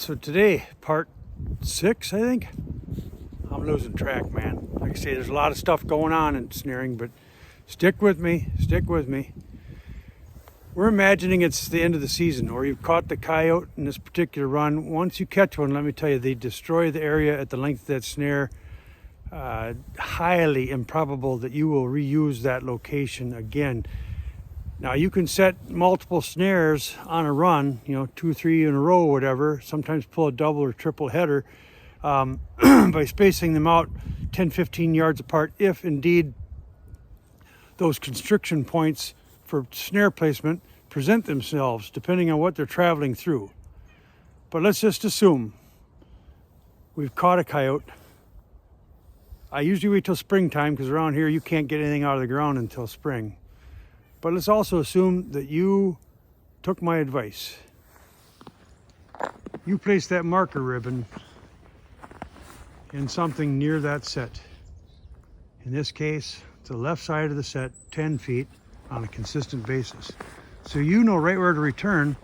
So today, part 6, I think. I'm losing track, man. Like I say, there's a lot of stuff going on in snaring, but stick with me, stick with me. We're imagining it's the end of the season, or you've caught the coyote in this particular run. Once you catch one, let me tell you, they destroy the area at the length of that snare. Highly improbable that you will reuse that location again. Now you can set multiple snares on a run, 2, 3 in a row, whatever. Sometimes pull a double or triple header by spacing them out 10, 15 yards apart, if indeed those constriction points for snare placement present themselves, depending on what they're traveling through. But let's just assume we've caught a coyote. I usually wait till springtime because around here you can't get anything out of the ground until spring. But let's also assume that you took my advice. You placed that marker ribbon in something near that set. In this case, to the left side of the set, 10 feet on a consistent basis. So you know right where to return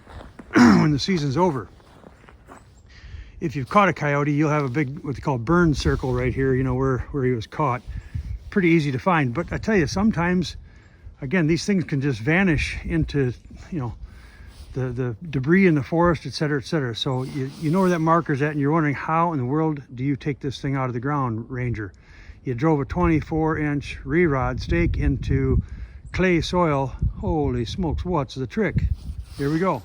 when the season's over. If you've caught a coyote, you'll have a big, what they call burn circle right here, where he was caught. Pretty easy to find. But I tell you, sometimes, again, these things can just vanish into, the debris in the forest, et cetera, et cetera. So you know where that marker's at, and you're wondering, how in the world do you take this thing out of the ground, Ranger? You drove a 24-inch re-rod stake into clay soil. Holy smokes, what's the trick? Here we go.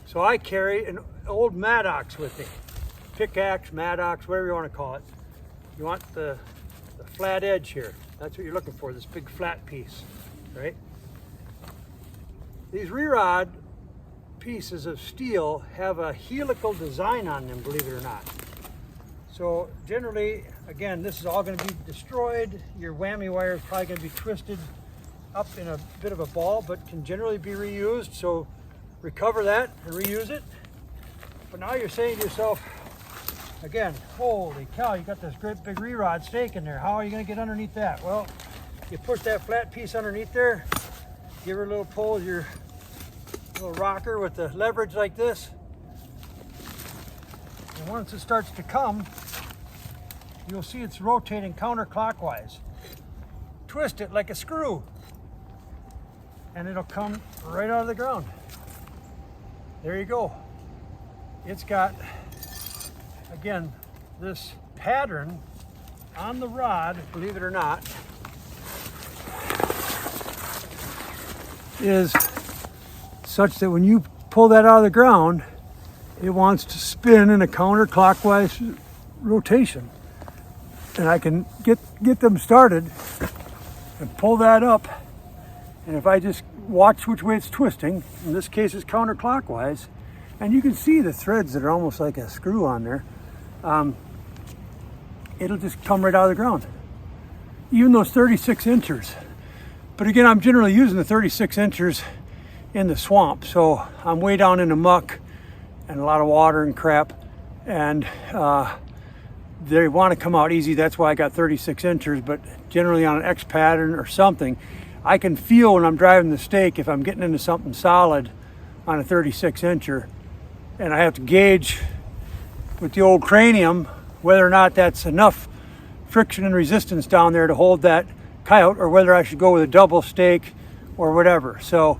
So I carry an old Maddox with me. Pickaxe, Maddox, whatever you want to call it. You want the flat edge here. That's what you're looking for, this big flat piece, right? These re-rod pieces of steel have a helical design on them, believe it or not. So generally, again, this is all going to be destroyed. Your whammy wire is probably going to be twisted up in a bit of a ball, but can generally be reused. So recover that and reuse it. But now you're saying to yourself, again, holy cow, you got this great big re-rod stake in there. How are you going to get underneath that? Well, you push that flat piece underneath there, give her a little pull with your little rocker with the leverage like this. And once it starts to come, you'll see it's rotating counterclockwise. Twist it like a screw, and it'll come right out of the ground. There you go. It's got, again, this pattern on the rod, believe it or not, is such that when you pull that out of the ground, it wants to spin in a counterclockwise rotation. And I can get them started and pull that up. And if I just watch which way it's twisting, in this case it's counterclockwise, and you can see the threads that are almost like a screw on there, it'll just come right out of the ground. Even those 36 inchers. But again, I'm generally using the 36 inchers in the swamp, so I'm way down in the muck and a lot of water and crap, and they want to come out easy. That's why I got 36 inchers, but generally on an X pattern or something, I can feel when I'm driving the stake if I'm getting into something solid on a 36 incher, and I have to gauge with the old cranium whether or not that's enough friction and resistance down there to hold that coyote, or whether I should go with a double stake or whatever. So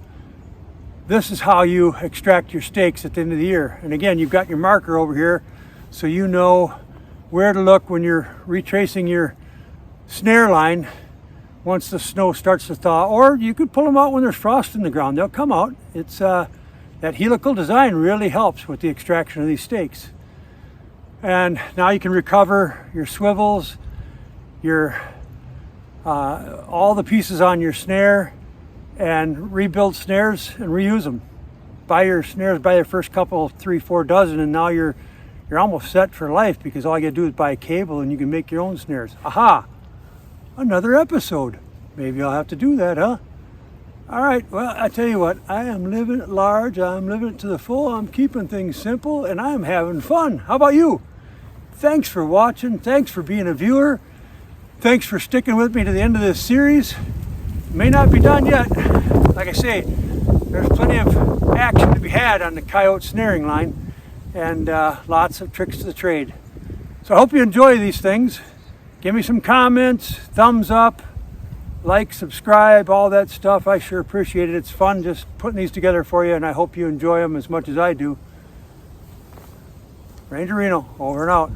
this is how you extract your stakes at the end of the year. And again, you've got your marker over here, so you know where to look when you're retracing your snare line once the snow starts to thaw. Or you could pull them out when there's frost in the ground. They'll come out. It's that helical design really helps with the extraction of these stakes. And now you can recover your swivels, your all the pieces on your snare, and rebuild snares and reuse them. Buy your snares by the first couple, 3, 4 dozen, and now you're almost set for life, because all you gotta do is buy a cable and you can make your own snares. Aha! Another episode. Maybe I'll have to do that, huh? All right, well, I tell you what, I am living it large, I'm living it to the full, I'm keeping things simple, and I'm having fun. How about you? Thanks for watching, thanks for being a viewer, thanks for sticking with me to the end of this series. May not be done yet. Like I say, there's plenty of action had on the Coyote snaring line, and lots of tricks to the trade. So I hope you enjoy these things. Give me some comments, thumbs up, like, subscribe, all that stuff. I sure appreciate it. It's fun just putting these together for you, and I hope you enjoy them as much as I do. Ranger Reno, over and out.